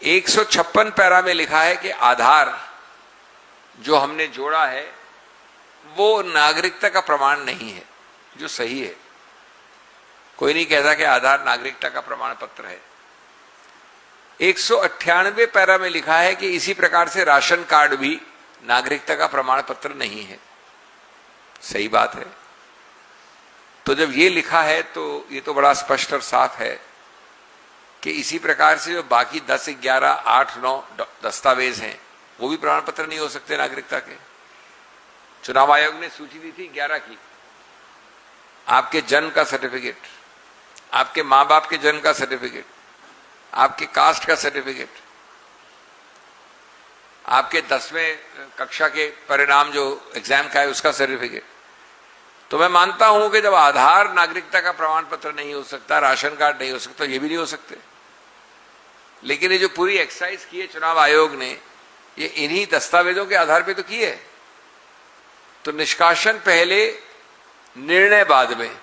156 para में लिखा है कि आधार जो हमने जोड़ा है वो नागरिकता का प्रमाण नहीं है, जो सही है। कोई नहीं कहता कि आधार नागरिकता का प्रमाण पत्र है। 198 पैरा में लिखा है कि इसी प्रकार से राशन कार्ड भी नागरिकता का प्रमाण पत्र नहीं है। सही बात है। तो जब ये लिखा है तो ये तो बड़ा स्पष्ट और साफ है कि इसी प्रकार से जो बाकी 10, 11, 8, 9 दस्तावेज हैं वो भी प्रमाण पत्र नहीं हो सकते नागरिकता के। चुनाव आयोग ने सूची दी थी 11 की। आपके जन्म का सर्टिफिकेट, आपके मां बाप के जन्म का सर्टिफिकेट, आपके कास्ट का सर्टिफिकेट, आपके 10वें कक्षा के परिणाम जो एग्जाम का है उसका सर्टिफिकेट। तो मैं मानता हूं कि जब आधार नागरिकता का प्रमाण पत्र नहीं हो सकता, राशन कार्ड नहीं हो सकता, ये भी नहीं हो सकते। लेकिन ये जो पूरी एक्सरसाइज की है चुनाव आयोग ने, ये इन्हीं दस्तावेजों के आधार पे तो की है। तो निष्कासन पहले, निर्णय बाद में।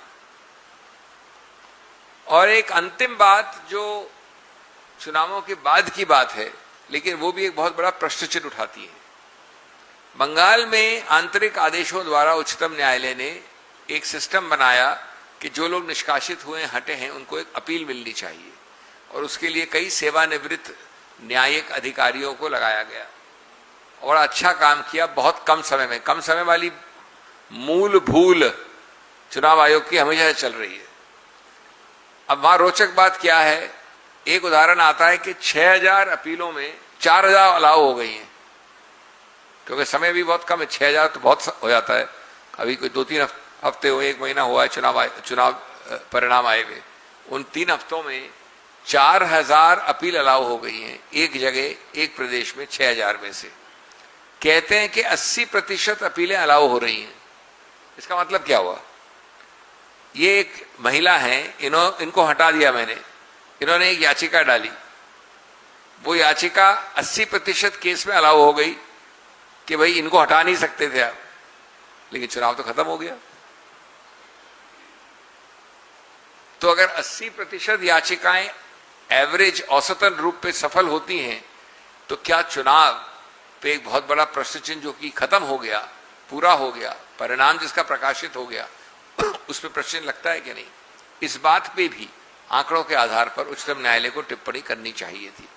और एक अंतिम बात जो चुनावों के बाद की बात है, लेकिन वो भी एक बहुत बड़ा प्रश्न चिन्ह उठाती है। बंगाल में आंतरिक आदेशों द्वारा उच्चतम न्यायालय ने एक सिस्टम बनाया कि जो लोग निष्कासित हुए हटे हैं उनको एक अपील मिलनी चाहिए, और उसके लिए कई सेवानिवृत्त न्यायिक अधिकारियों को लगाया गया और अच्छा काम किया बहुत कम समय में। कम समय वाली मूल भूल चुनाव आयोग की हमेशा चल रही है। अब वहां रोचक बात क्या है, एक उदाहरण आता है कि 6000 अपीलों में 4000 अलाउ हो गई हैं, क्योंकि समय भी बहुत कम है। 6000 तो बहुत हो जाता है। अभी कोई 2-3 हफ्ते हो, 1 महीना हुआ है चुनाव परिणाम आए हुए। उन 3 हफ्तों में 4000 अपील अलाउ हो गई हैं, एक जगह, एक प्रदेश में 6000 में से। कहते हैं कि 80% अपीलें अलाउ हो रही हैं। इसका मतलब क्या हुआ? ये एक महिला है, इनको हटा दिया मैंने, इन्होंने एक याचिका डाली, वो याचिका 80% केस में अलाउ हो गई कि भाई इनको हटा नहीं सकते थे आप, लेकिन चुनाव तो खत्म हो गया। तो अगर 80% याचिकाएं एवरेज औसतन रूप पे सफल होती हैं, तो क्या चुनाव पे एक बहुत बड़ा प्रश्न चिन्ह जो कि खत्म हो गया, पूरा हो गया, परिणाम जिसका प्रकाशित हो गया, उस पर प्रश्न लगता है कि नहीं? इस बात पे भी आंकड़ों के आधार पर उच्चतम न्यायालय को टिप्पणी करनी चाहिए थी।